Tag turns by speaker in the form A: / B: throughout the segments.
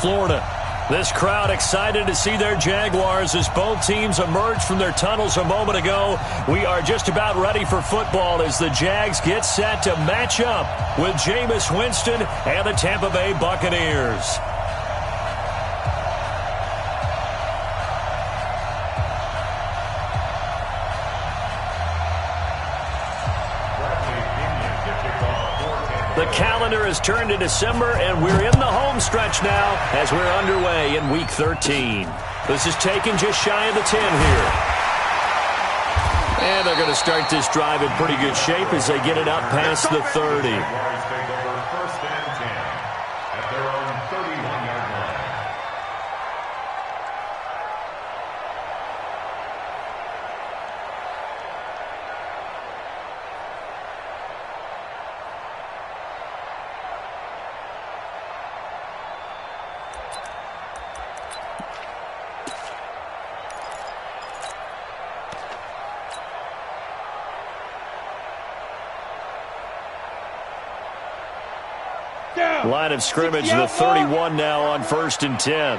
A: Florida. This crowd excited to see their Jaguars as both teams emerge from their tunnels a moment ago. We are just about ready for football as the Jags get set to match up with Jameis Winston and the Tampa Bay Buccaneers. The calendar has turned to December, and we're in the home stretch now as we're underway in Week 13. This is taken just shy of the 10 here. And they're going to start this drive in pretty good shape as they get it up past the 30. Line of scrimmage, the 31 now on 1st and 10.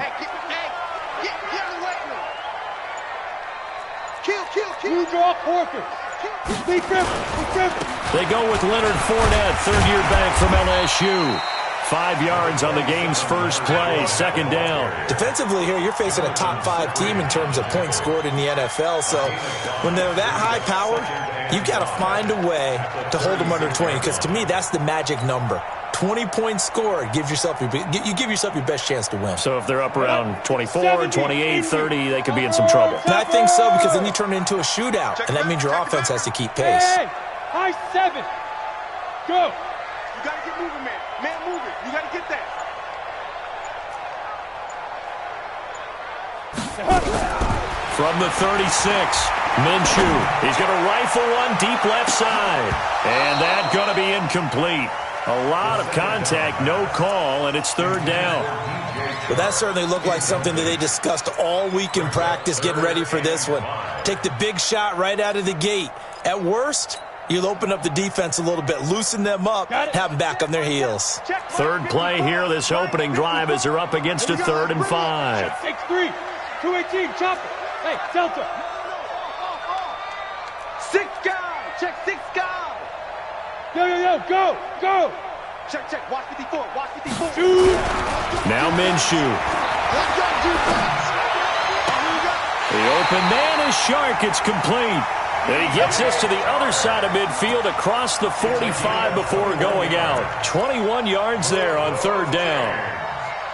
A: They go with Leonard Fournette, third-year back from LSU. 5 yards on the game's first play, 2nd down.
B: Defensively here, you're facing a top-5 team in terms of points scored in the NFL. So when they're that high-powered, you've got to find a way to hold them under 20, because to me, that's the magic number. 20 points scored, you give yourself your best chance to win.
A: So if they're up around 24, 28, 30, they could be in some trouble.
B: And I think so, because then you turn it into a shootout, and that means your offense has to keep pace.
C: Hey, high 7. Go. You got to get moving, man. Man, move it. You got to get that.
A: From the 36, Minshew. He's going to rifle one deep left side. And that's going to be incomplete. A lot of contact, no call, and it's 3rd down.
B: Well, that certainly looked like something that they discussed all week in practice getting ready for this one. Take the big shot right out of the gate. At worst, you'll open up the defense a little bit, loosen them up, have them back on their heels.
A: 3rd play here, this opening drive, as they're up against a 3rd and 5.
C: 6-3, 218, chop it. Hey, Delta. 6 guys, check 6 guys. Yo, go. Check, watch 54, watch 54. Shoot.
A: Now Minshew. The open man is Shark, it's complete. And he gets this to the other side of midfield across the 45 before going out. 21 yards there on 3rd down.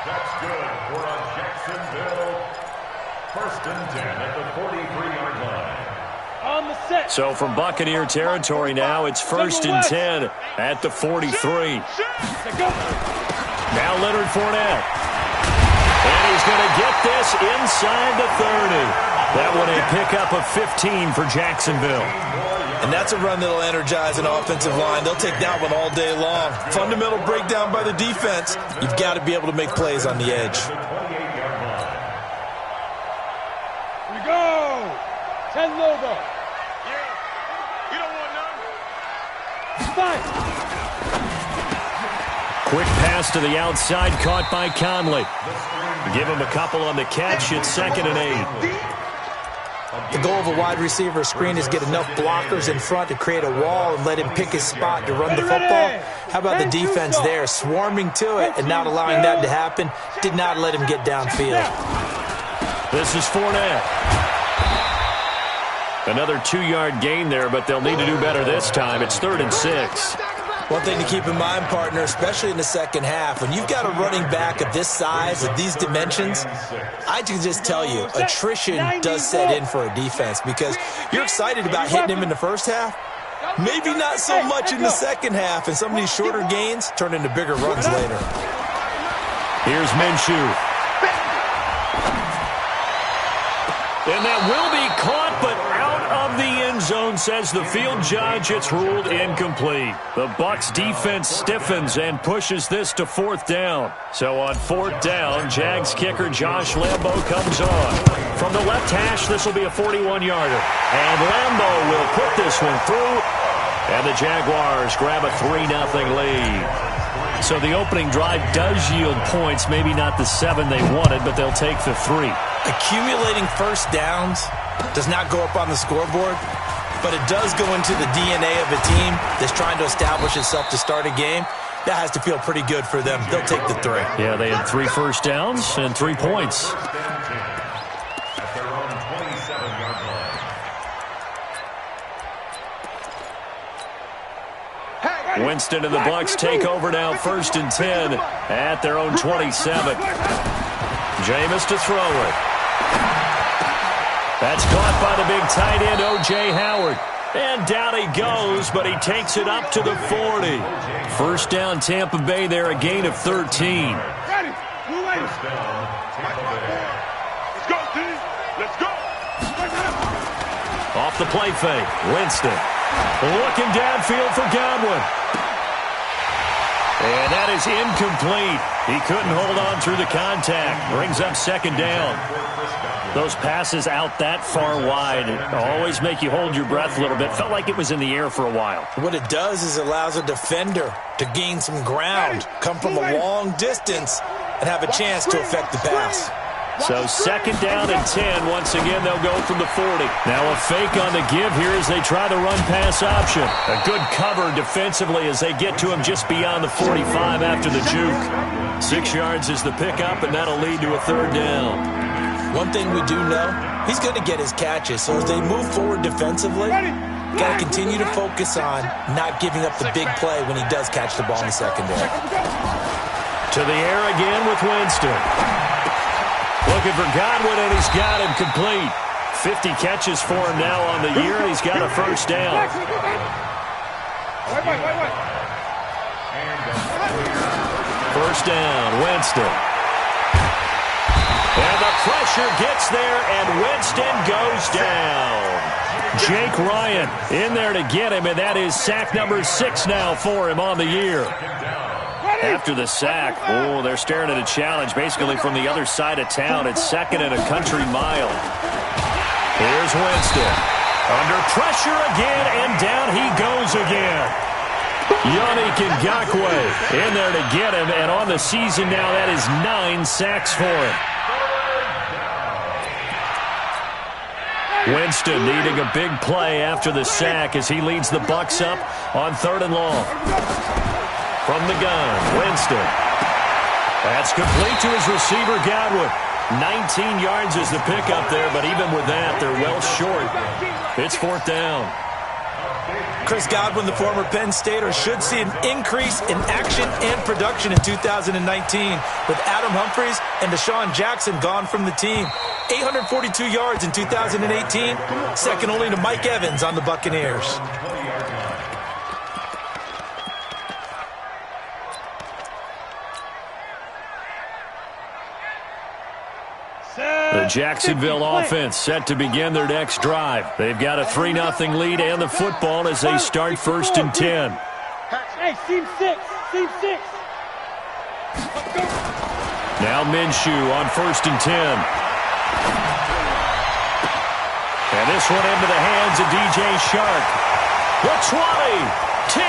D: That's good for a Jacksonville 1st and 10 at the 43-yard line.
C: On the set.
A: So from Buccaneer territory now, it's 1st and 10 at the 43. Now Leonard Fournette. And he's going to get this inside the 30. That one a pickup of 15 for Jacksonville.
B: And that's a run that'll energize an offensive line. They'll take that one all day long. Fundamental breakdown by the defense. You've got to be able to make plays on the edge.
C: Here we go. 10 logo.
D: You don't want none.
C: 5.
A: Quick pass to the outside, caught by Conley. Give him a couple on the catch. It's 2nd and 8.
B: The goal of a wide receiver screen is get enough blockers in front to create a wall and let him pick his spot to run the football. How about the defense there, swarming to it and not allowing that to happen? Did not let him get downfield.
A: This is Fournette. Another 2-yard gain there, but they'll need to do better this time. It's 3rd and 6.
B: One thing to keep in mind, partner, especially in the second half, when you've got a running back of this size, of these dimensions, I can just tell you, attrition does set in for a defense because you're excited about hitting him in the first half. Maybe not so much in the second half, and some of these shorter gains turn into bigger runs later.
A: Here's Minshew. And that will be caught, but out of the end zone, says the field judge. It's ruled incomplete. The Bucs defense stiffens and pushes this to 4th down. So on 4th down, Jags kicker Josh Lambo comes on. From the left hash, this will be a 41-yarder. And Lambo will put this one through. And the Jaguars grab a 3-0 lead. So the opening drive does yield points, maybe not the 7 they wanted, but they'll take the 3.
B: Accumulating first downs does not go up on the scoreboard, but it does go into the DNA of a team that's trying to establish itself to start a game. That has to feel pretty good for them. They'll take the 3.
A: Yeah, they had 3 first downs and 3 points. Winston and the Bucs take over now, 1st and 10 at their own 27. Jameis to throw it. That's caught by the big tight end, O.J. Howard. And down he goes, but he takes it up to the 40. 1st down, Tampa Bay there, a gain of 13.
C: Ready. First
D: down, Tampa Bay.
C: Let's go, team. Let's go.
A: Off the play fake, Winston. Looking downfield for Godwin. And that is incomplete. He couldn't hold on through the contact. Brings up 2nd down. Those passes out that far wide always make you hold your breath a little bit. Felt like it was in the air for a while.
B: What it does is it allows a defender to gain some ground, come from a long distance, and have a chance to affect the pass.
A: So 2nd down and 10. Once again, they'll go from the 40. Now a fake on the give here as they try the run-pass option. A good cover defensively as they get to him just beyond the 45 after the juke. 6 yards is the pickup, and that'll lead to a 3rd down.
B: One thing we do know, he's going to get his catches. So as they move forward defensively, got to continue to focus on not giving up the big play when he does catch the ball in the secondary.
A: To the air again with Winston. Looking for Godwin, and he's got him complete. 50 catches for him now on the year. He's got a 1st down. First down, Winston. And the pressure gets there, and Winston goes down. Jake Ryan in there to get him, and that is sack number 6 now for him on the year. After the sack, oh, they're staring at a challenge basically from the other side of town. It's 2nd and a country mile. Here's Winston. Under pressure again, and down he goes again. Yannick Ngakoue in there to get him, and on the season now, that is 9 sacks for him. Winston needing a big play after the sack as he leads the Bucs up on 3rd and long. From the gun, Winston. That's complete to his receiver, Godwin. 19 yards is the pickup there, but even with that, they're well short. It's 4th down.
B: Chris Godwin, the former Penn Stater, should see an increase in action and production in 2019 with Adam Humphries and Deshaun Jackson gone from the team. 842 yards in 2018, second only to Mike Evans on the Buccaneers.
A: The Jacksonville offense set to begin their next drive. They've got a 3-0 lead and the football as they start 1st and 10.
C: Hey, seam 6. Seam 6.
A: Now Minshew on 1st and 10. And this one into the hands of DJ Shark. The 20, 10,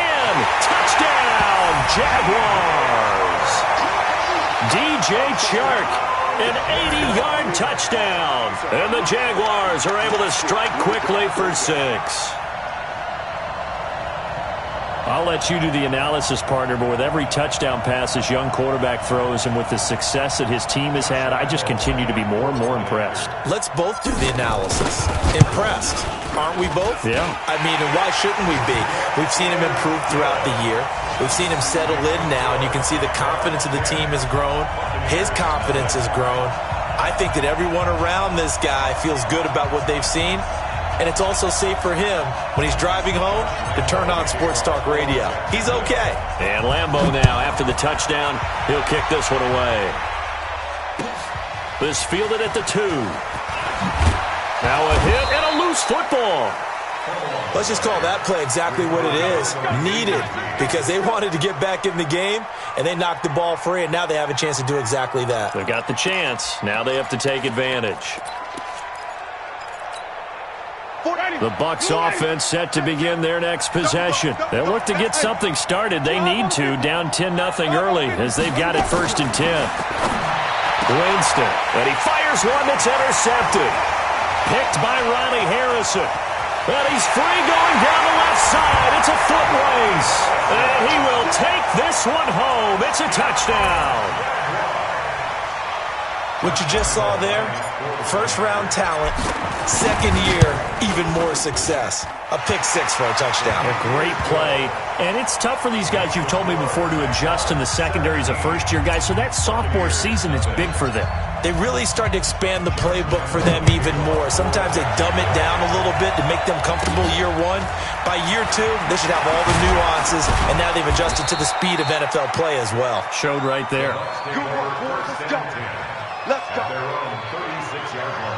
A: touchdown, Jaguars. DJ Shark. An 80-yard touchdown. And the Jaguars are able to strike quickly for 6. I'll let you do the analysis, partner, but with every touchdown pass this young quarterback throws and with the success that his team has had, I just continue to be more and more impressed.
B: Let's both do the analysis. Impressed. Aren't we both?
A: Yeah.
B: I mean, and why shouldn't we be? We've seen him improve throughout the year. We've seen him settle in now, and you can see the confidence of the team has grown. His confidence has grown. I think that everyone around this guy feels good about what they've seen, and it's also safe for him when he's driving home to turn on Sports Talk Radio. He's okay.
A: And Lambeau now, after the touchdown, he'll kick this one away. This fielded at the 2. Now a hit and a loose football.
B: Let's just call that play exactly what it is. Needed, because they wanted to get back in the game, and they knocked the ball free, and now they have a chance to do exactly that.
A: They got the chance. Now they have to take advantage. The Bucs offense set to begin their next possession. They'll look to get something started. They need to, down 10-0 early as they've got it 1st and 10. Winston, and he fires one that's intercepted. Picked by Riley Harrison. And he's free going down the left side. It's a foot race. And he will take this one home. It's a touchdown.
B: What you just saw there, first-round talent, second year, even more success. A pick six for a touchdown.
A: A great play. And it's tough for these guys, you've told me before, to adjust in the secondary as a first-year guy. So that sophomore season is big for them.
B: They really start to expand the playbook for them even more. Sometimes they dumb it down a little bit to make them comfortable year one. By year two, they should have all the nuances, and now they've adjusted to the speed of NFL play as well.
A: Showed right there.
C: Good work, boys. Let's go. Let's go.
D: At their own 36-yard line.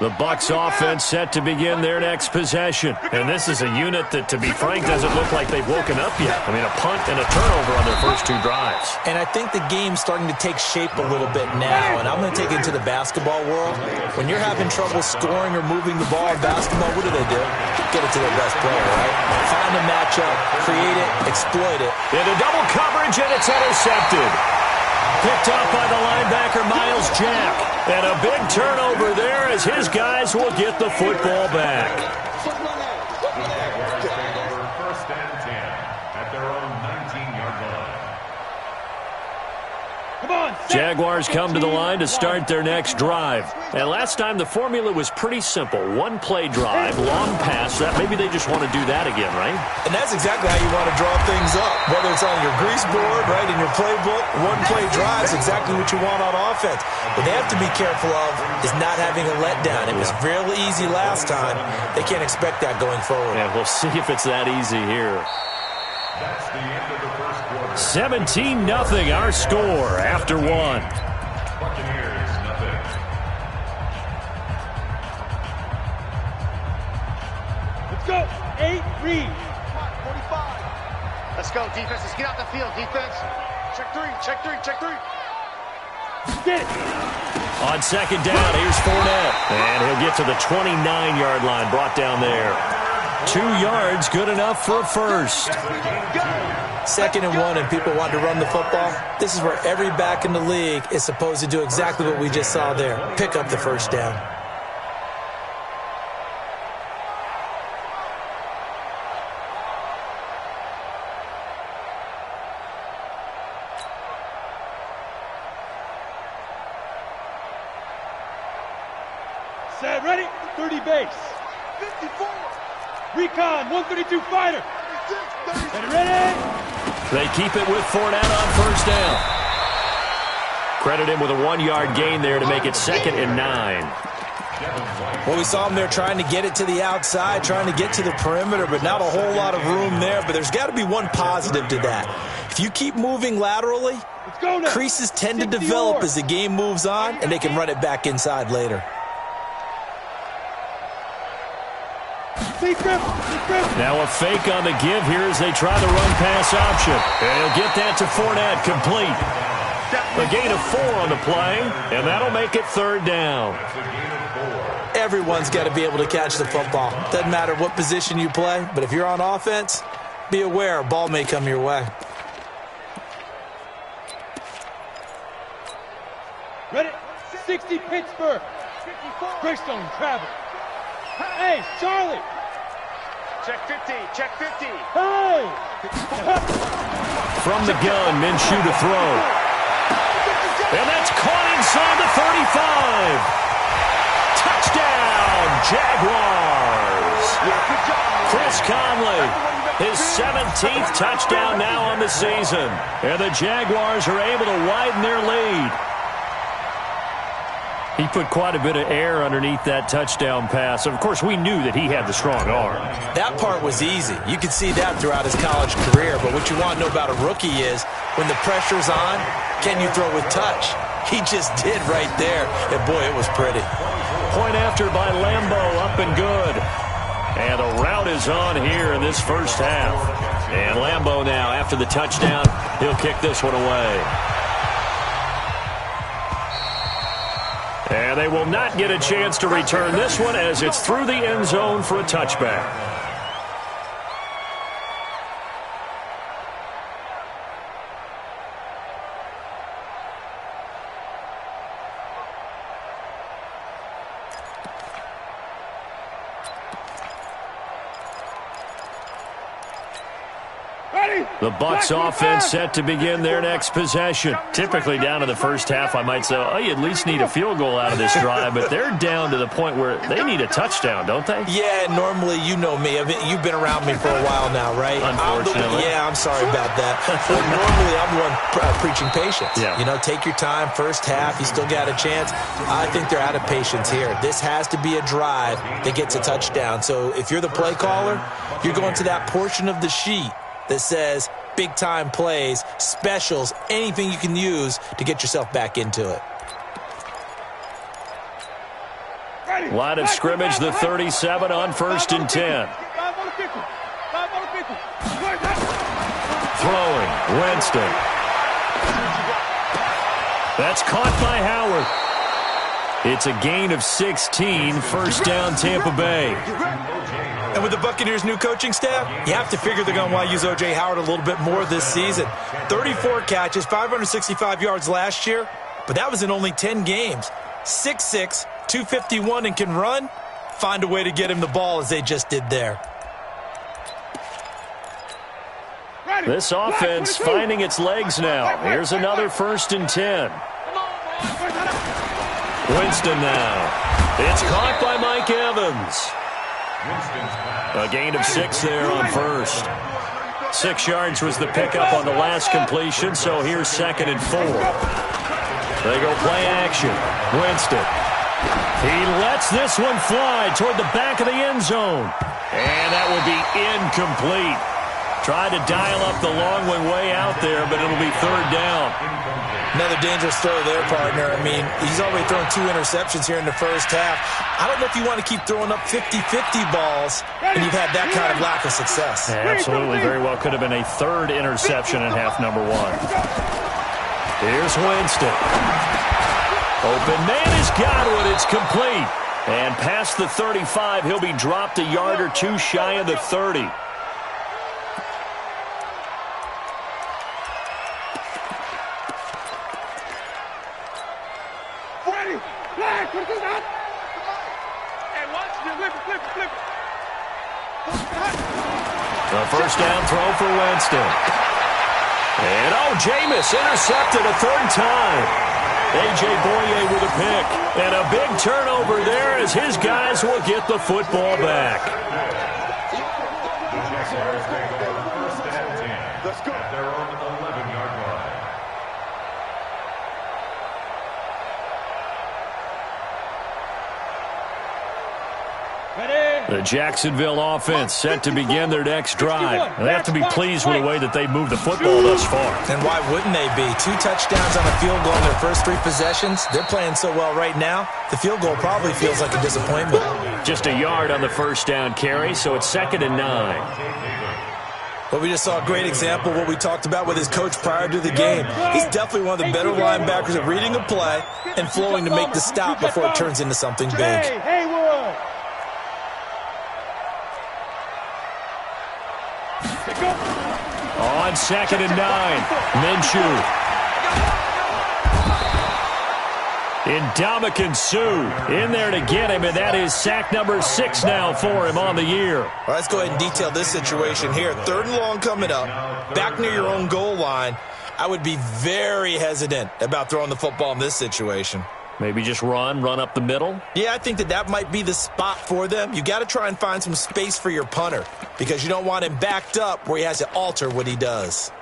A: The Bucs offense set to begin their next possession. And this is a unit that, to be frank, doesn't look like they've woken up yet. I mean, a punt and a turnover on their first 2 drives.
B: And I think the game's starting to take shape a little bit now. And I'm going to take it to the basketball world. When you're having trouble scoring or moving the ball in basketball, what do? Get it to their best player, right? Find a matchup, create it, exploit it.
A: Into double coverage, and it's intercepted. Picked up by the linebacker, Miles Jack. And a big turnover there as his guys will get the football back.
D: Jaguars take over 1st and 10 at their own 19-yard line.
A: Jaguars come to the line to start their next drive. And last time the formula was pretty simple. 1-play drive, long pass. That maybe they just want to do that again, right?
B: And that's exactly how you want to draw things up. Whether it's on your grease board, right, in your playbook, 1-play drive is exactly what you want on offense. What they have to be careful of is not having a letdown. It was real easy last time. They can't expect that going forward.
A: Yeah, we'll see if it's that easy here.
D: That's the end of the first quarter.
A: 17-0 our score after 1.
D: Buccaneers, nothing.
C: Let's go. 8, read. 45. Let's go, defense. Let's get out the field, defense. Check 3, check 3, check 3. Get it.
A: On 2nd down, here's Fournette. And he'll get to the 29-yard line, brought down there. 2 yards, good enough for a first.
B: 2nd and 1, and people want to run the football. This is where every back in the league is supposed to do exactly what we just saw there. Pick up the first down.
C: Set, ready? 30 base. 54. Recon, 132 fighter. Ready?
A: They keep it with Fournette on 1st down. Credit him with a 1-yard gain there to make it 2nd and 9.
B: Well, we saw him there trying to get it to the outside, trying to get to the perimeter, but not a whole lot of room there. But there's got to be one positive to that. If you keep moving laterally, creases tend to develop as the game moves on, and they can run it back inside later.
A: Now a fake on the give here as they try the run-pass option. And he'll get that to Fournette, complete. A gain of 4 on the play, and that'll make it 3rd down.
B: Everyone's got to be able to catch the football. Doesn't matter what position you play, but if you're on offense, be aware a ball may come your way.
C: Ready? 60 Pittsburgh. Greystone travel. Hey, Charlie. Check 50. Check 50. Hey.
A: From the gun, Minshew to throw. And that's caught inside the 35. Touchdown, Jaguars. Chris Conley, his 17th touchdown now on the season. And the Jaguars are able to widen their lead. He put quite a bit of air underneath that touchdown pass. Of course, we knew that he had the strong arm.
B: That part was easy. You could see that throughout his college career. But what you want to know about a rookie is when the pressure's on, can you throw with touch? He just did right there. And, boy, it was pretty.
A: Point after by Lambo, up and good. And a rout is on here in this first half. And Lambo now, after the touchdown, he'll kick this one away. And they will not get a chance to return this one as it's through the end zone for a touchback. The Bucs offense set to begin their next possession. Typically down to the first half, I might say, oh, you at least need a field goal out of this drive, but they're down to the point where they need a touchdown, don't they?
B: Yeah, normally, you know me. I mean, you've been around me for a while now, right?
A: Unfortunately.
B: I'm sorry about that. But normally, I'm the one preaching patience.
A: Yeah.
B: You know, take your time, first half, you still got a chance. I think they're out of patience here. This has to be a drive that gets a touchdown. So if you're the play caller, you're going to that portion of the sheet that says big-time plays, specials, anything you can use to get yourself back into it.
A: Line of scrimmage, the 37 on 1st and 10. Throwing, Winston. That's caught by Howard. It's a gain of 16, first down Tampa Bay.
B: And with the Buccaneers' new coaching staff, you have to figure they're going to want to use O.J. Howard a little bit more this season. 34 catches, 565 yards last year, but that was in only 10 games. 6'6", 251, and can run. Find a way to get him the ball as they just did there.
A: This offense finding its legs now. Here's another 1st and 10. Winston now. It's caught by Mike Evans. A gain of 6 there on 1st. 6 yards was the pickup on the last completion, so here's 2nd and 4. They go play action. Winston. He lets this one fly toward the back of the end zone. And that will be incomplete. Tried to dial up the long one way out there, but it'll be 3rd down.
B: Another dangerous throw there, partner. I mean, he's already thrown 2 interceptions here in the first half. I don't know if you want to keep throwing up 50-50 balls and you've had that kind of lack of success.
A: Absolutely. Very well could have been a 3rd interception in half number 1. Here's Winston. Open man has got it. It's complete. And past the 35, he'll be dropped a yard or 2 shy of the 30. The first down throw for Winston. And Jameis intercepted a 3rd time. A.J. Boye with a pick. And a big turnover there as his guys will get the football back.
D: Let's go. Their own 11-yard line.
A: The Jacksonville offense set to begin their next drive. They have to be pleased with the way that they've moved the football thus far.
B: And why wouldn't they be? 2 touchdowns on a field goal in their first 3 possessions. They're playing so well right now, the field goal probably feels like a disappointment.
A: Just a yard on the first down carry, so it's 2nd and 9.
B: But we just saw a great example of what we talked about with his coach prior to the game. He's definitely one of the better linebackers at reading a play and flowing to make the stop before it turns into something big.
A: On 2nd and 9, Minshew. Ndamukong Suh in there to get him, and that is sack number 6 now for him on the year.
B: All right, let's go ahead and detail this situation here. 3rd and long coming up, back near your own goal line. I would be very hesitant about throwing the football in this situation.
A: Maybe just run up the middle?
B: Yeah, I think that might be the spot for them. You got to try and find some space for your punter because you don't want him backed up where he has to alter what he does.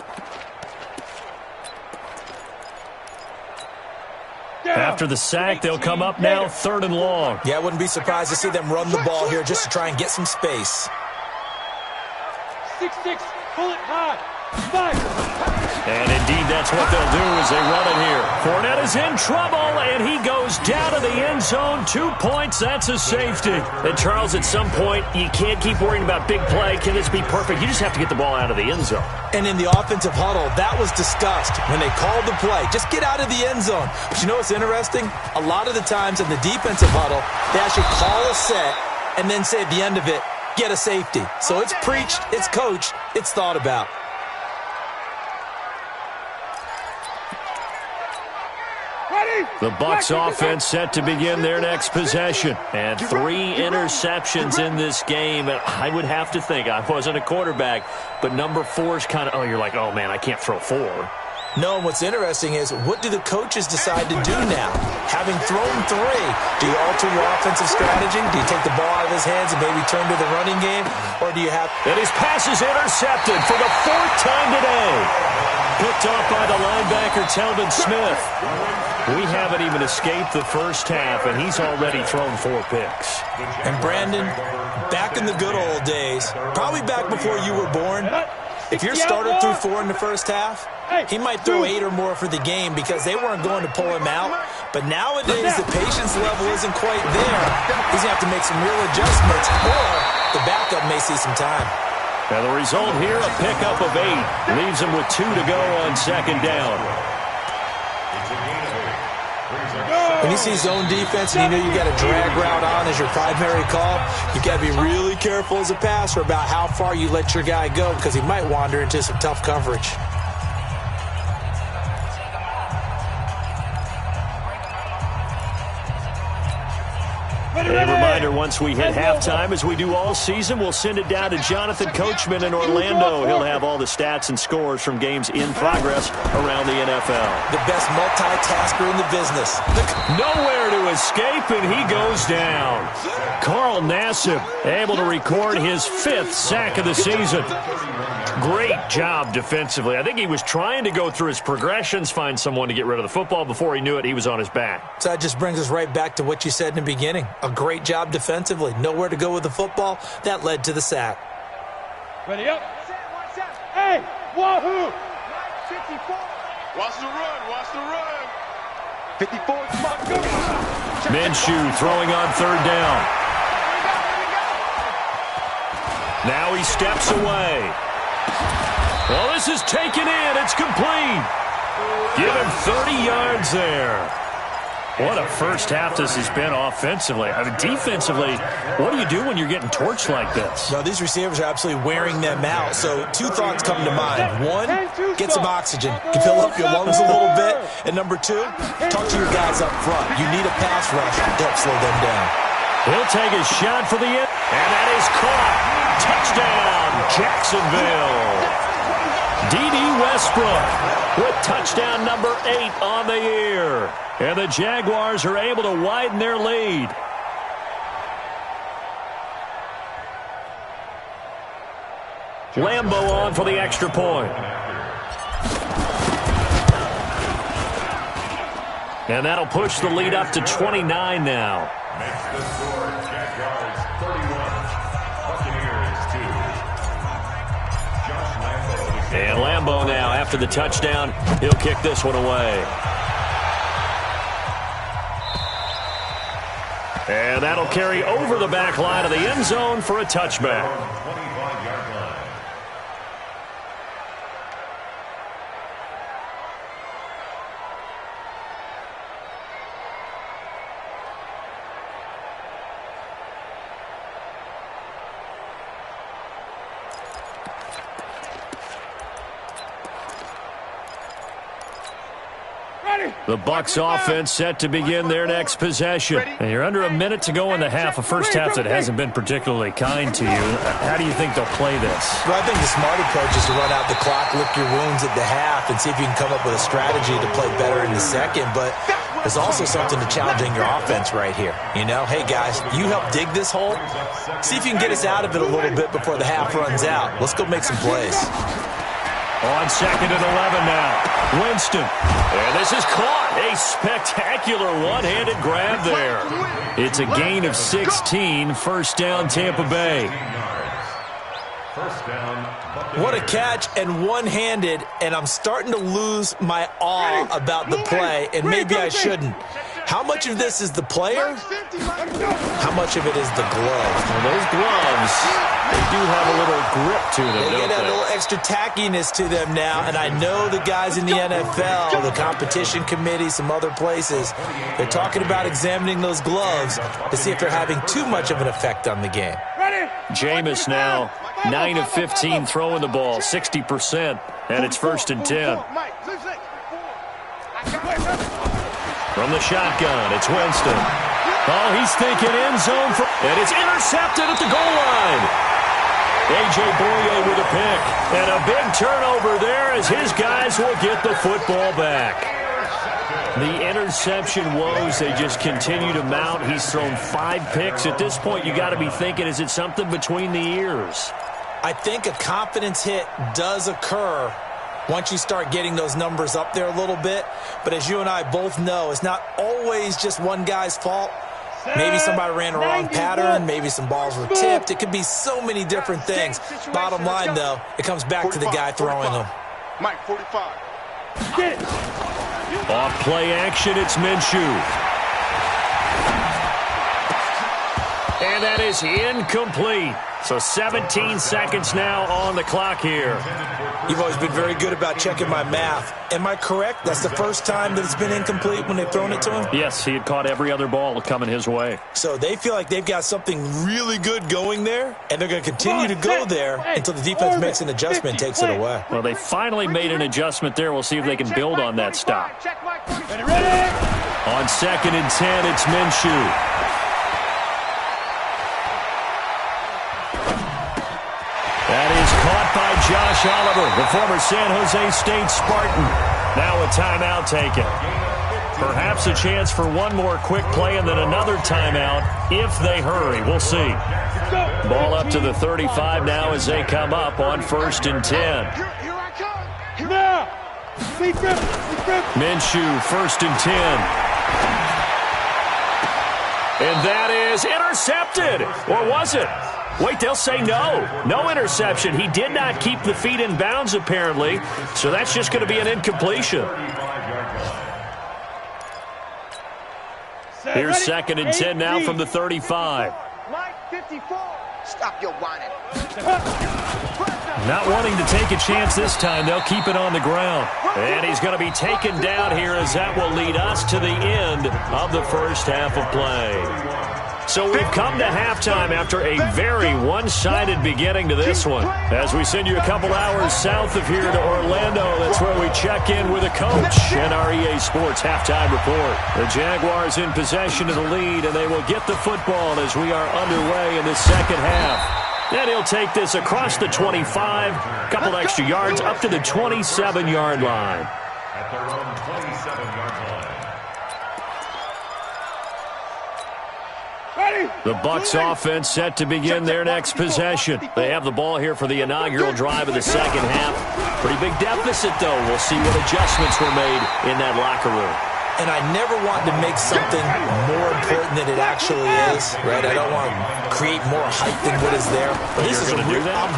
A: After the sack, they'll come up now 3rd and long.
B: Yeah, I wouldn't be surprised to see them run the ball here just to try and get some space.
C: 6-6, pull it high. 5.
A: And indeed that's what they'll do as they run it here. Fournette is in trouble, and he goes down to the end zone. 2 points, that's a safety.
E: And, Charles, at some point, you can't keep worrying about big play. Can this be perfect? You just have to get the ball out of the end zone.
B: And in the offensive huddle, that was discussed when they called the play. Just get out of the end zone. But you know what's interesting? A lot of the times in the defensive huddle, they actually call a set and then say at the end of it, get a safety. So it's preached, it's coached, it's thought about.
A: The Bucs offense set to begin their next possession. And 3 interceptions in this game. I would have to think, I wasn't a quarterback, but number 4 is kind of, you're like, oh, man, I can't throw 4.
B: No, and what's interesting is, what do the coaches decide to do now? Having thrown 3, do you alter your offensive strategy? Do you take the ball out of his hands and maybe turn to the running game? Or do you have...
A: And his pass is intercepted for the 4th time today. Picked off by the linebacker, Telvin Smith. We haven't even escaped the first half, and he's already thrown 4 picks.
B: And Brandon, back in the good old days, probably back before you were born, if your starter threw 4 in the first half, he might throw 8 or more for the game because they weren't going to pull him out. But nowadays, the patience level isn't quite there. He's going to have to make some real adjustments, or the backup may see some time.
A: Now the result here, a pickup of 8. Leaves him with 2 to go on 2nd down.
B: When you see zone defense and you know you got a drag route on as your primary call, you got to be really careful as a passer about how far you let your guy go because he might wander into some tough coverage.
A: A reminder, once we hit halftime, as we do all season, we'll send it down to Jonathan Coachman in Orlando. He'll have all the stats and scores from games in progress around the NFL.
B: The best multitasker in the business.
A: Nowhere to escape, and he goes down. Carl Nassib able to record his 5th sack of the season. Great job defensively. I think he was trying to go through his progressions, find someone to get rid of the football. Before he knew it, he was on his back.
B: So that just brings us right back to what you said in the beginning. A great job defensively. Nowhere to go with the football. That led to the sack.
C: Ready up. Hey, wahoo! 54. Watch the run. Watch the run. 54. Come on, go.
A: Minshew throwing on 3rd down. Now he steps away. Well, this is taken in. It's complete. Give him 30 yards there. What a first half this has been offensively. I mean, defensively, what do you do when you're getting torched like this?
B: Well, these receivers are absolutely wearing them out. So 2 thoughts come to mind. 1, get some oxygen. Fill up your lungs a little bit. And number 2, talk to your guys up front. You need a pass rush to help slow them down.
A: He'll take a shot for the end. And that is caught. Touchdown, Jacksonville. D.D. Westbrook with touchdown number 8 on the year. And the Jaguars are able to widen their lead. Lambo on for the extra point. And that'll push the lead up to 29 now.
D: Makes the score Jaguars 31, Buccaneers 2. Josh Lambo.
A: And Lambo now, after the touchdown, he'll kick this one away. And that'll carry over the back line of the end zone for a touchback.
D: 25-yard line.
A: The Bucs offense set to begin their next possession. And you're under a minute to go in the half, a first half that hasn't been particularly kind to you. How do you think they'll play this?
B: Well, I think the smart approach is to run out the clock, lick your wounds at the half, and see if you can come up with a strategy to play better in the second. But there's also something to challenging your offense right here. You know, hey, guys, you help dig this hole. See if you can get us out of it a little bit before the half runs out. Let's go make some plays.
A: On 2nd and 11 now. Winston. And this is caught. A spectacular one-handed grab there. It's a gain of 16. First down, Tampa Bay.
D: First down, Buccaneers.
B: What a catch, and one-handed, and I'm starting to lose my awe about the play, and maybe I shouldn't. How much of this is the player? How much of it is the glove?
A: Well, those gloves, they do have a little grip to them,
B: They
A: don't
B: get a
A: they?
B: little extra tackiness to them now, and I know the guys in the NFL, the competition committee, some other places, they're talking about examining those gloves to see if they're having too much of an effect on the game.
A: Jameis now 9 of 15 throwing the ball, 60%, and it's 1st and 10. From the shotgun, it's Winston. Oh, he's thinking end zone, and it's intercepted at the goal line. A.J. Boye with a pick, and a big turnover there as his guys will get the football back. The interception woes, they just continue to mount. He's thrown 5 picks. At this point, you got to be thinking, is it something between the ears?
B: I think a confidence hit does occur once you start getting those numbers up there a little bit. But as you and I both know, it's not always just one guy's fault. Maybe somebody ran a wrong pattern. Maybe some balls were tipped. It could be so many different things. Bottom line, though, it comes back to the guy throwing them.
C: Mike, 45.
A: Off play action, it's Minshew. And that is incomplete. So 17 seconds now on the clock here.
B: You've always been very good about checking my math. Am I correct? That's the first time that it's been incomplete when they've thrown it to him?
A: Yes, he had caught every other ball coming his way.
B: So they feel like they've got something really good going there, and they're going to continue to go there until the defense makes an adjustment and takes it away.
A: Well, they finally made an adjustment there. We'll see if they can build on that stop. On 2nd and 10, it's Minshew. That is caught by Josh Oliver, the former San Jose State Spartan. Now a timeout taken. Perhaps a chance for one more quick play and then another timeout if they hurry. We'll see. Ball up to the 35 now as they come up on 1st and 10. Minshew, 1st and 10. And that is intercepted. Or was it? Wait, they'll say no. No interception. He did not keep the feet in bounds, apparently. So that's just going to be an incompletion. Here's 2nd and 10 now from the 35.
C: Stop your whining.
A: Not wanting to take a chance this time. They'll keep it on the ground. And he's going to be taken down here as that will lead us to the end of the first half of play. So we've come to halftime after a very one-sided beginning to this one. As we send you a couple hours south of here to Orlando, that's where we check in with a coach and our EA Sports halftime report. The Jaguars in possession of the lead, and they will get the football as we are underway in the second half. And he'll take this across the 25, couple extra yards up to the 27-yard line.
D: At their own 27-yard line.
A: The Bucs offense set to begin their next possession. They have the ball here for the inaugural drive of the second half. Pretty big deficit, though. We'll see what adjustments were made in that locker room.
B: And I never want to make something more important than it actually is, right? I don't want to create more hype than what is there. But this is
A: I'm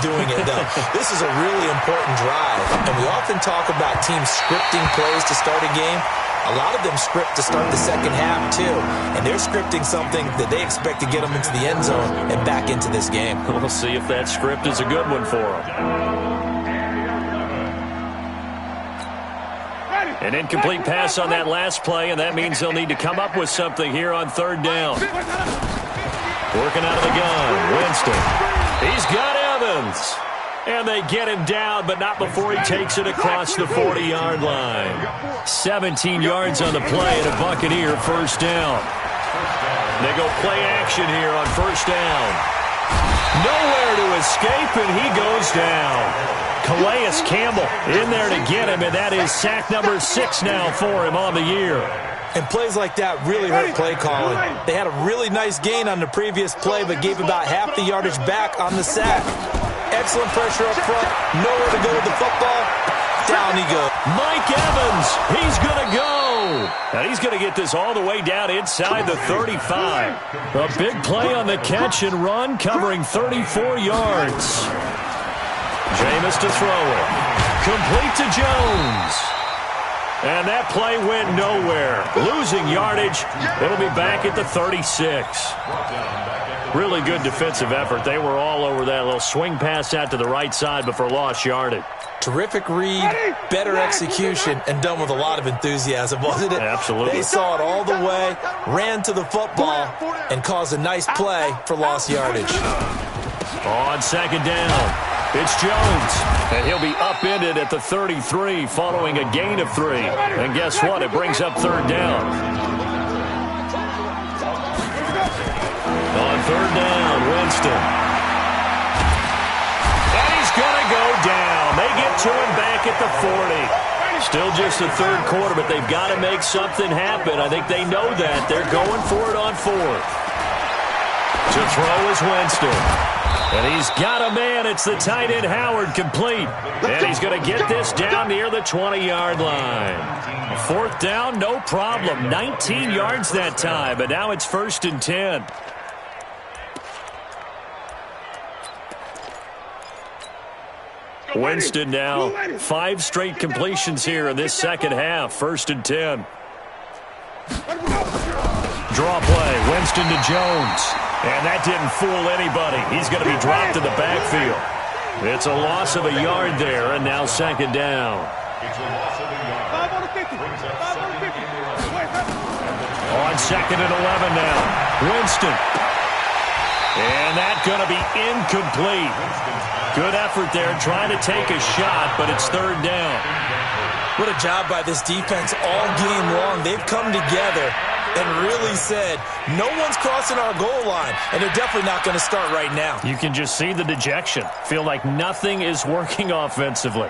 B: doing it, though. This is a really important drive. And we often talk about teams scripting plays to start a game. A lot of them script to start the second half, too. And they're scripting something that they expect to get them into the end zone and back into this game.
A: We'll see if that script is a good one for them. An incomplete pass on that last play, and that means they'll need to come up with something here on 3rd down. Working out of the gun, Winston. He's got Evans. And they get him down, but not before he takes it across the 40-yard line. 17 yards on the play and a Buccaneer first down. They go play action here on 1st down. Nowhere to escape, and he goes down. Calais Campbell in there to get him, and that is sack number 6 now for him on the year.
B: And plays like that really hurt play calling. They had a really nice gain on the previous play, but gave about half the yardage back on the sack. Excellent pressure up front. Nowhere to go with the football. Down he goes.
A: Mike Evans, he's going to go. And he's going to get this all the way down inside the 35. A big play on the catch and run, covering 34 yards. Jameis to throw it. Complete to Jones. And that play went nowhere. Losing yardage. It'll be back at the 36. Really good defensive effort. They were all over that little swing pass out to the right side before lost yardage.
B: Terrific read, better execution, and done with a lot of enthusiasm, wasn't it?
A: Absolutely.
B: They saw it all the way, ran to the football, and caused a nice play for lost yardage.
A: On second down, it's Jones. And he'll be upended at the 33 following a gain of 3. And guess what? It brings up third down. On third down, Winston. And he's going to go down. They get to him back at the 40. Still just the third quarter, but they've got to make something happen. I think they know that. They're going for it on fourth. To throw is Winston. And he's got a man. It's the tight end Howard, complete. And he's going to get this down near the 20-yard line. Fourth down, no problem. 19 yards that time, but now it's 1st and 10. Winston now 5 straight completions here in this second half. 1st and 10. Draw play. Winston to Jones. And that didn't fool anybody. He's going to be dropped in the backfield. It's a loss of a yard there, and now second down.
D: It's a loss of a yard.
A: On 2nd and 11 now. Winston. And that's going to be incomplete. Good effort there trying to take a shot, but it's third down.
B: What a job by this defense all game long. They've come together and really said, no one's crossing our goal line, and they're definitely not going to start right now.
A: You can just see the dejection. Feel like nothing is working offensively.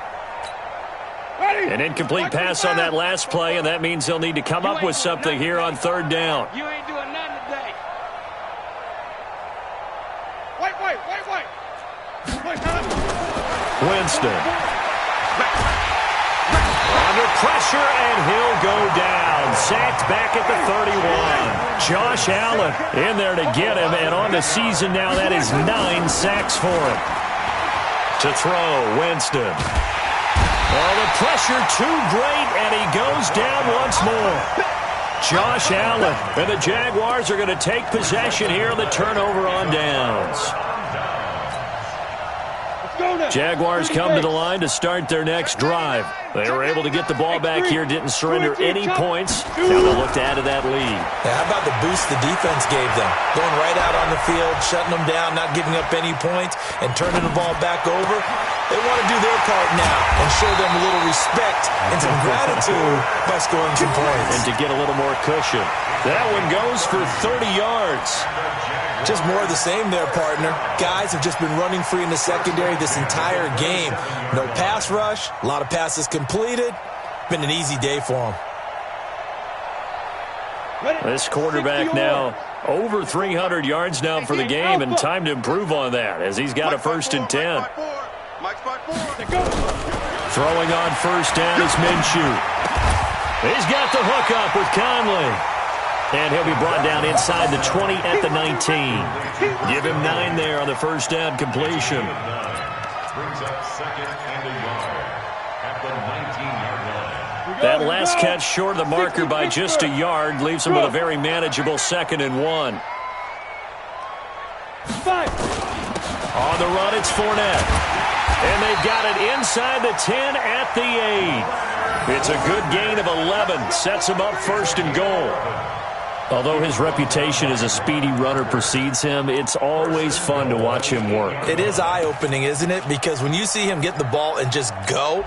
A: An incomplete pass on that last play, and that means they'll need to come up with something here on third down.
C: You ain't doing nothing today. Wait.
A: Winston. Under pressure, and he'll go down. Sacked back at the 31. Josh Allen in there to get him, and on the season now, that is 9 sacks for him. To throw, Winston. Oh, the pressure too great, and he goes down once more. Josh Allen, and the Jaguars are going to take possession here on the turnover on downs. Jaguars come to the line to start their next drive. They were able to get the ball back here, didn't surrender any points. Now they'll look to add to that lead.
B: Yeah, how about the boost the defense gave them? Going right out on the field, shutting them down, not giving up any points, and turning the ball back over. They want to do their part now and show them a little respect and some gratitude by scoring some points.
A: And to get a little more cushion. That one goes for 30 yards.
B: Just more of the same there, partner. Guys have just been running free in the secondary this entire game. No pass rush, a lot of passes completed. Been an easy day for them.
A: This quarterback now over 300 yards now for the game, and time to improve on that as he's got a 1st and 10. Throwing on first down is Minshew. He's got the hook up with Conley. And he'll be brought down inside the 20 at the 19. Give him 9 there on the first down completion.
D: Brings up 2nd and a yard at the 19-yard line.
A: That last catch short of the marker by just a yard leaves him with a very manageable 2nd and 1. On the run, it's Fournette. And they've got it inside the 10 at the 8. It's a good gain of 11. Sets him up 1st and goal. Although his reputation as a speedy runner precedes him, it's always fun to watch him work.
B: It is eye-opening, isn't it? Because when you see him get the ball and just go,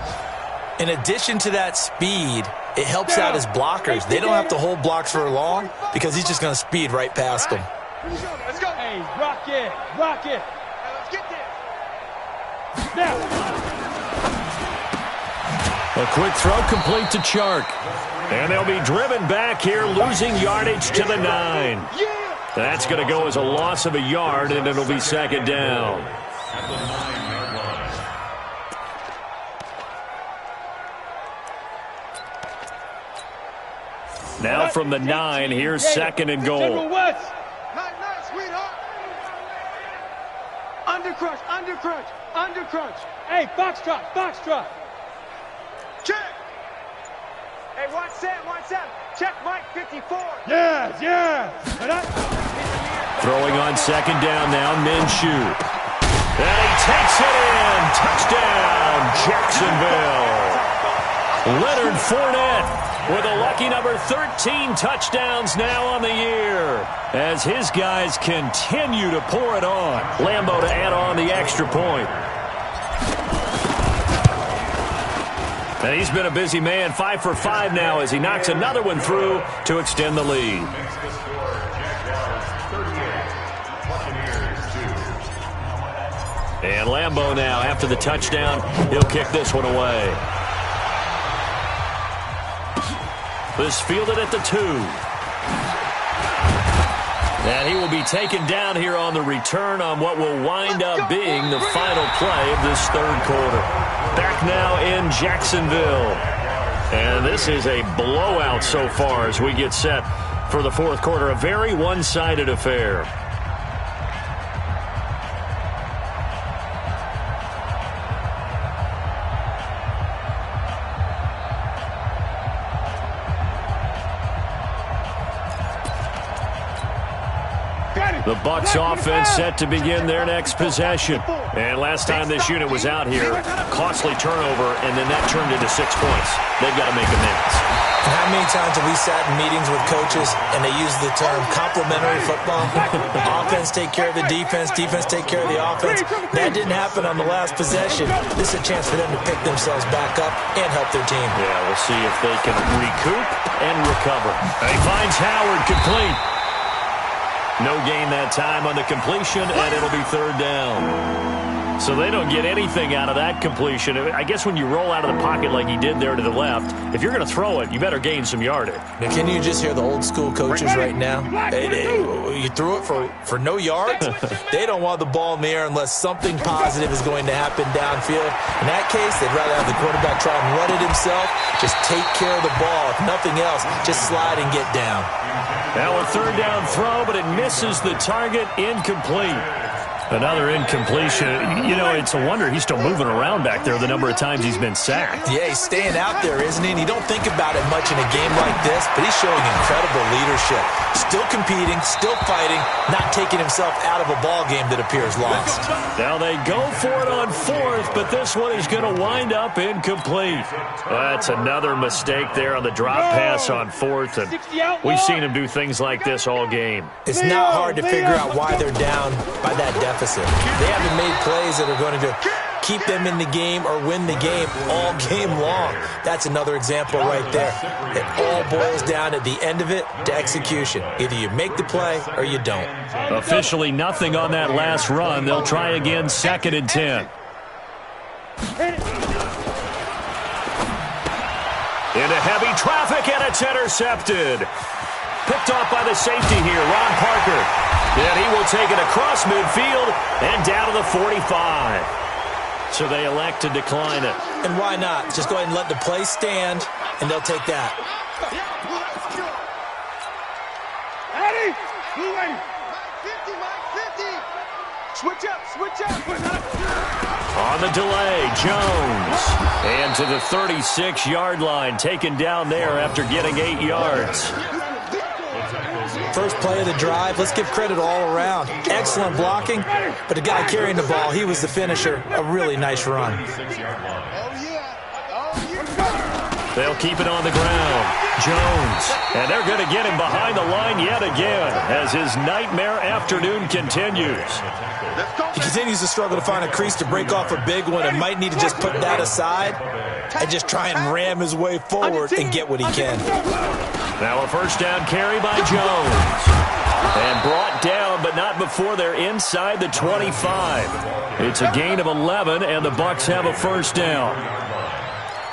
B: in addition to that speed, it helps out his blockers. They don't have to hold blocks for long because he's just going to speed right past them.
C: Let's go. Hey, rock it. Let's get this. Now.
A: A quick throw complete to Chark. And they'll be driven back here, losing yardage to the 9. That's going to go as a loss of a yard, and it'll be 2nd down. Now from the 9, here's 2nd and goal.
C: Under crunch. Hey, box drop. Check. Hey, 1-7. Check, Mike, 54. Yeah.
A: Throwing on second down now, Minshew. And he takes it in. Touchdown, Jacksonville. Leonard Fournette with a lucky number 13 touchdowns now on the year as his guys continue to pour it on. Lambeau to add on the extra point. And he's been a busy man, 5 for 5 now as he knocks another one through to extend the lead.
D: Makes the score, Jaguars 38, Buccaneers 2.
A: And Lambeau now, after the touchdown, he'll kick this one away. This fielded at the 2. And he will be taken down here on the return on what will wind up being the final play of this third quarter. Back now in Jacksonville. And this is a blowout so far as we get set for the fourth quarter. A very one-sided affair. The Bucs offense set to begin their next possession. And last time this unit was out here, costly turnover, and then that turned into 6 points. They've got to make amends.
B: And how many times have we sat in meetings with coaches and they use the term complementary football? Offense take care of the defense take care of the offense. That didn't happen on the last possession. This is a chance for them to pick themselves back up and help their team.
A: Yeah, we'll see if they can recoup and recover. And he finds Howard complete. No gain that time on the completion, and it'll be third down. So they don't get anything out of that completion. I guess when you roll out of the pocket like he did there to the left, if you're going to throw it, you better gain some yardage.
B: Now, can you just hear the old school coaches right now? You threw it for no yards? They don't want the ball in the air unless something positive is going to happen downfield. In that case, they'd rather have the quarterback try and run it himself. Just take care of the ball. If nothing else, just slide and get down.
A: Now a third down throw, but it misses the target. Incomplete. Another incompletion. You know, it's a wonder he's still moving around back there the number of times he's been sacked.
B: Yeah, he's staying out there, isn't he? And you don't think about it much in a game like this, but he's showing incredible leadership. Still competing, still fighting, not taking himself out of a ball game that appears lost.
A: Now they go for it on fourth, but this one is going to wind up incomplete. That's another mistake there on the drop pass on fourth, and we've seen him do things like this all game.
B: It's not hard to figure out why they're down by that deficit. They haven't made plays that are going to keep them in the game or win the game all game long. That's another example right there. It all boils down at the end of it to execution. Either you make the play or you don't.
A: Officially nothing on that last run. They'll try again, 2nd and 10. Into heavy traffic, and it's intercepted. Picked off by the safety here, Ron Parker. And he will take it across midfield and down to the 45. So they elect to decline it.
B: And why not? Just go ahead and let the play stand, and they'll take that.
C: Ready? Blue lady. 50, Mike, 50. Switch up.
A: On the delay, Jones. And to the 36-yard line, taken down there after getting 8 yards.
B: First play of the drive, let's give credit all around. Excellent blocking, but the guy carrying the ball, he was the finisher. A really nice run.
A: They'll keep it on the ground. Jones. And they're going to get him behind the line yet again as his nightmare afternoon continues.
B: He continues to struggle to find a crease to break off a big one and might need to just put that aside and just try and ram his way forward and get what he can.
A: Now a first down carry by Jones. And brought down, but not before they're inside the 25. It's a gain of 11, and the Bucs have a first down.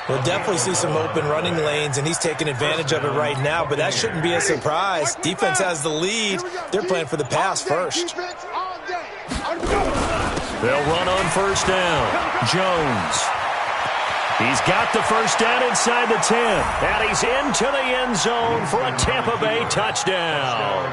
B: We'll definitely see some open running lanes, and he's taking advantage of it right now, but that shouldn't be a surprise. Defense has the lead. They're playing for the pass first.
A: They'll run on first down. Jones. He's got the first down inside the 10. And he's into the end zone for a Tampa Bay touchdown.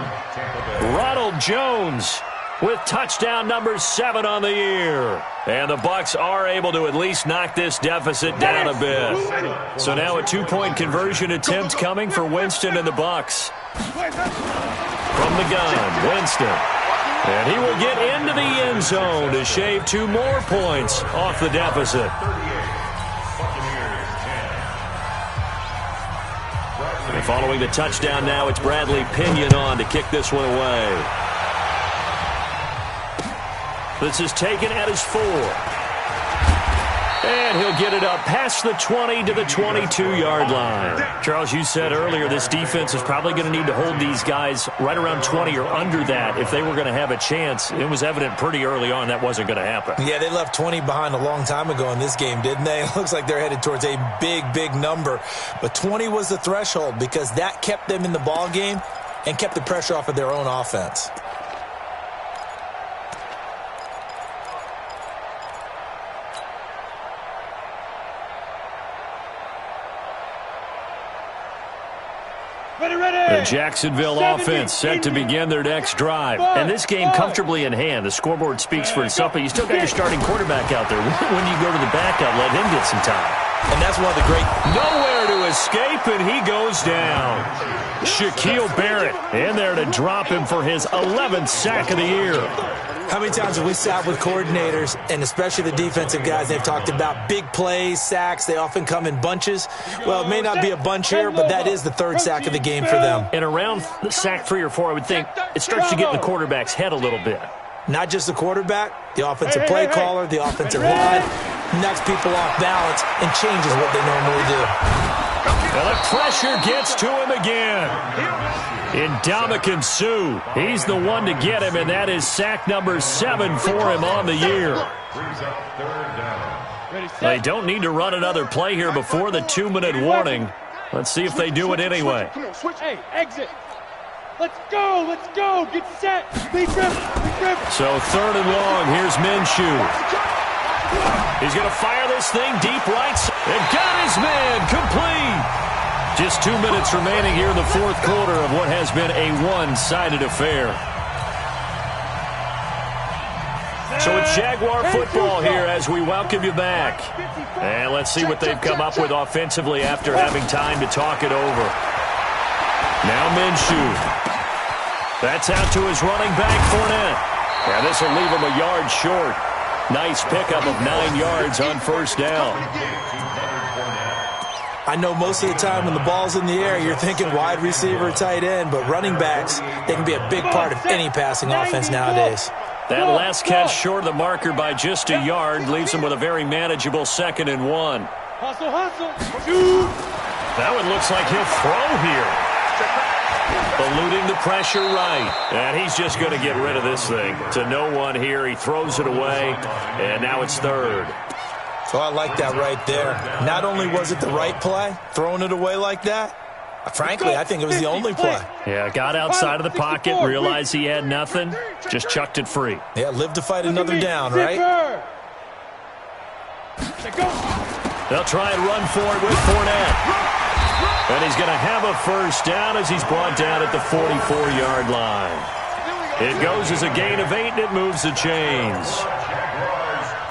A: Ronald Jones with touchdown number 7 on the year. And the Bucs are able to at least knock this deficit down a bit. So now a 2-point conversion attempt coming for Winston and the Bucs. From the gun, Winston. And he will get into the end zone to shave 2 more points off the deficit. And following the touchdown now, it's Bradley Pinion on to kick this one away. This is taken at his 4. And he'll get it up past the 20 to the 22-yard line. Charles, you said earlier this defense is probably going to need to hold these guys right around 20 or under that if they were going to have a chance. It was evident pretty early on that wasn't going to happen.
B: Yeah, they left 20 behind a long time ago in this game, didn't they? It looks like they're headed towards a big, big number. But 20 was the threshold because that kept them in the ball game and kept the pressure off of their own offense.
A: The Jacksonville offense set to begin their next drive. And this game comfortably in hand. The scoreboard speaks for itself, but you still got your starting quarterback out there. When you go to the backup, let him get some time.
B: And that's one of the great...
A: Nowhere to escape, and he goes down. Shaquille Barrett in there to drop him for his 11th sack of the year.
B: How many times have we sat with coordinators, and especially the defensive guys, they've talked about big plays, sacks. They often come in bunches. Well, it may not be a bunch here, but that is the 3rd sack of the game for them.
A: And around sack 3 or 4, I would think it starts to get in the quarterback's head a little bit.
B: Not just the quarterback, the offensive play caller, the offensive line, knocks people off balance and changes what they normally do.
A: Well, the pressure gets to him again. Ndamukong Suh, he's the one to get him, and that is sack number 7 for him on the year. They don't need to run another play here before the 2-minute warning. Let's see if they do it anyway.
C: Come on, switch. Hey, exit. Let's go. Let's go. Get set. Big rip. Big rip.
A: So 3rd and long. Here's Minshew. He's going to fire this thing deep right. And got his man complete. Just 2 minutes remaining here in the 4th quarter of what has been a one-sided affair. So it's Jaguar football here as we welcome you back. And let's see what they've come up with offensively after having time to talk it over. Now Minshew. That's out to his running back, Fournette. Yeah, this will leave him a yard short. Nice pickup of 9 yards on 1st down.
B: I know most of the time when the ball's in the air, you're thinking wide receiver, tight end, but running backs, they can be a big part of any passing offense nowadays.
A: That last catch short of the marker by just a yard leaves him with a very manageable 2nd and 1.
C: Hustle, hustle. Shoot.
A: That one looks like he'll throw here. Eluding the pressure right. And he's just going to get rid of this thing. To no one here. He throws it away. And now it's 3rd.
B: So I like that right there. Not only was it the right play, throwing it away like that, frankly, I think it was the only play.
A: Yeah, got outside of the pocket, realized he had nothing, just chucked it free.
B: Yeah, live to fight another down, right?
A: They'll try and run for it with Fournette. And he's going to have a 1st down as he's brought down at the 44-yard line. It goes as a gain of 8, and it moves the chains.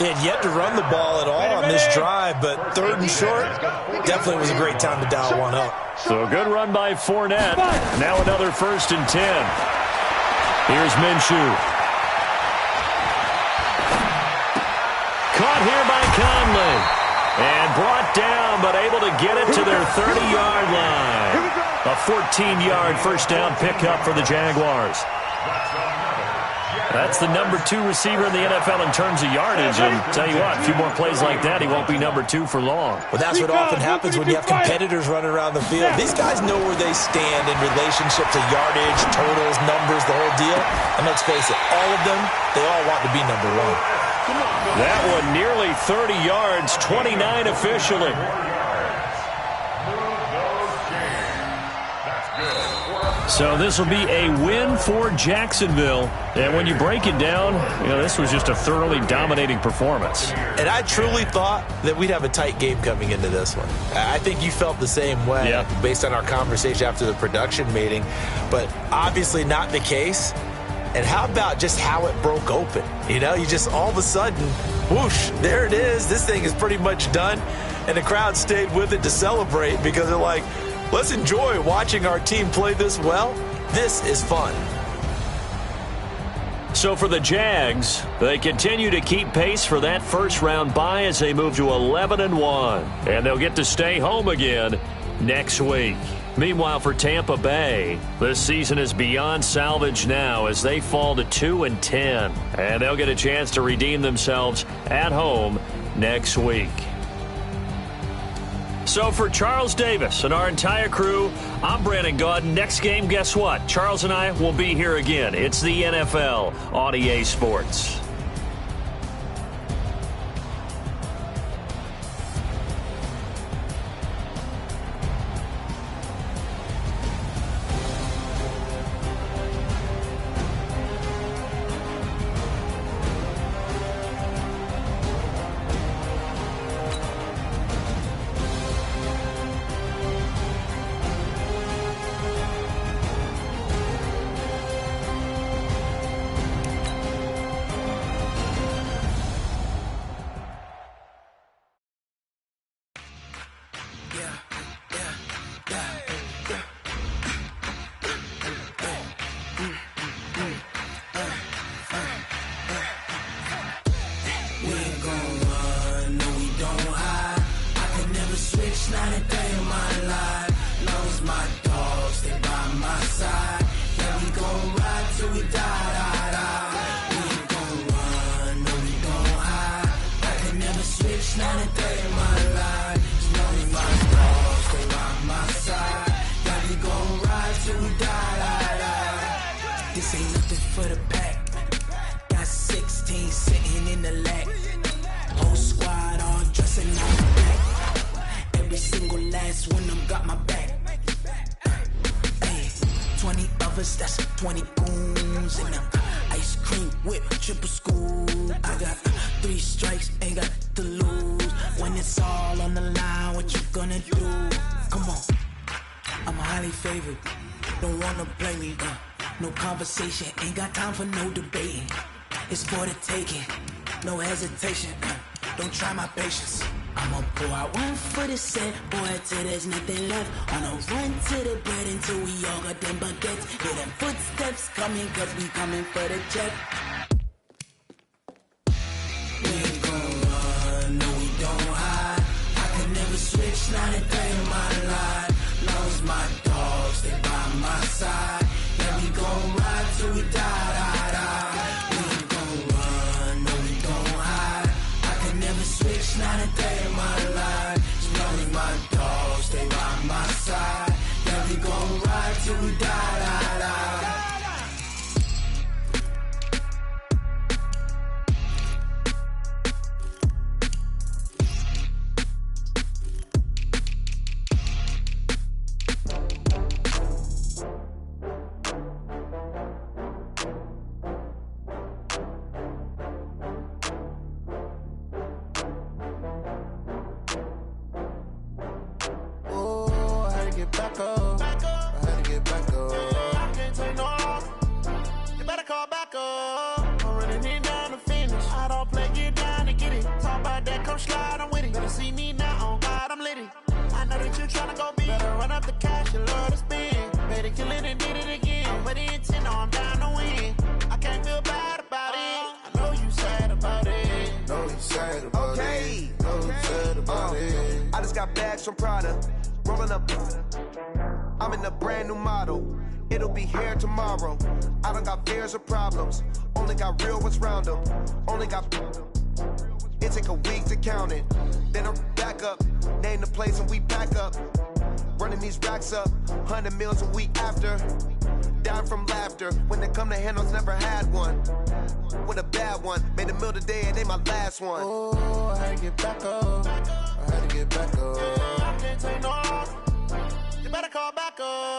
B: They had yet to run the ball at all on this drive, but 3rd and short definitely was a great time to dial one up.
A: So a good run by Fournette. Now another 1st and 10. Here's Minshew. Caught here by Conley. And brought down, but able to get it to their 30-yard line. A 14-yard 1st down pickup for the Jaguars. That's the number 2 receiver in the NFL in terms of yardage. And tell you what, a few more plays like that, he won't be number 2 for long.
B: Well, that's what often happens when you have competitors running around the field. These guys know where they stand in relationship to yardage, totals, numbers, the whole deal. And let's face it, all of them, they all want to be number 1.
A: That one nearly 30 yards, 29 officially. So this will be a win for Jacksonville. And when you break it down, this was just a thoroughly dominating performance.
B: And I truly thought that we'd have a tight game coming into this one. I think you felt the same way based on our conversation after the production meeting. But obviously not the case. And how about just how it broke open? You know, you just all of a sudden, whoosh, there it is. This thing is pretty much done. And the crowd stayed with it to celebrate because they're like, let's enjoy watching our team play this well. This is fun.
A: So for the Jags, they continue to keep pace for that first-round bye as they move to 11-1. And they'll get to stay home again next week. Meanwhile, for Tampa Bay, this season is beyond salvage now as they fall to 2-10. And they'll get a chance to redeem themselves at home next week. So for Charles Davis and our entire crew, I'm Brandon Gaudin. Next game, guess what? Charles and I will be here again. It's the NFL on EA Sports.
F: This ain't nothing for the pack. Got 16 sitting in the lag. Whole squad all dressing on black. Every single last one of them got my back. Hey, 20 of us, that's 20 goons in them. Ice cream whip, triple scoop. I got 3 strikes, ain't got to lose. When it's all on the line, what you gonna do? Come on, I'm highly favored. Don't wanna play me, no conversation, ain't got time for no debating. It's for the taking, no hesitation. Don't try my patience. I'ma pour out one for the set, boy, till there's nothing left. On a run to the bread until we all got them baguettes. Hear them footsteps coming, cause we coming for the check. We ain't gon' run, no we don't hide. I could never switch, not a day in my life. Long as my dogs stay by my side. Yeah, we gon' ride till we die. We ain't gon' run, no we don't hide. I could never switch, not a day in my life. As long as my dogs stay by my side. Yeah, we gon' ride till we die.
G: From Prada, rolling up. I'm in a brand new model. It'll be here tomorrow. I don't got fears or problems. Only got real ones round them. Only got. It take a week to count it. Then I'm back up. Name the place and we back up. Running these racks up. 100 meals a week after. Down from laughter. When they come to handles, never had one. With a bad one. Made a meal today and they my last one. Oh, I had to get back up. I had to get back up. I can't take no. You better call back up.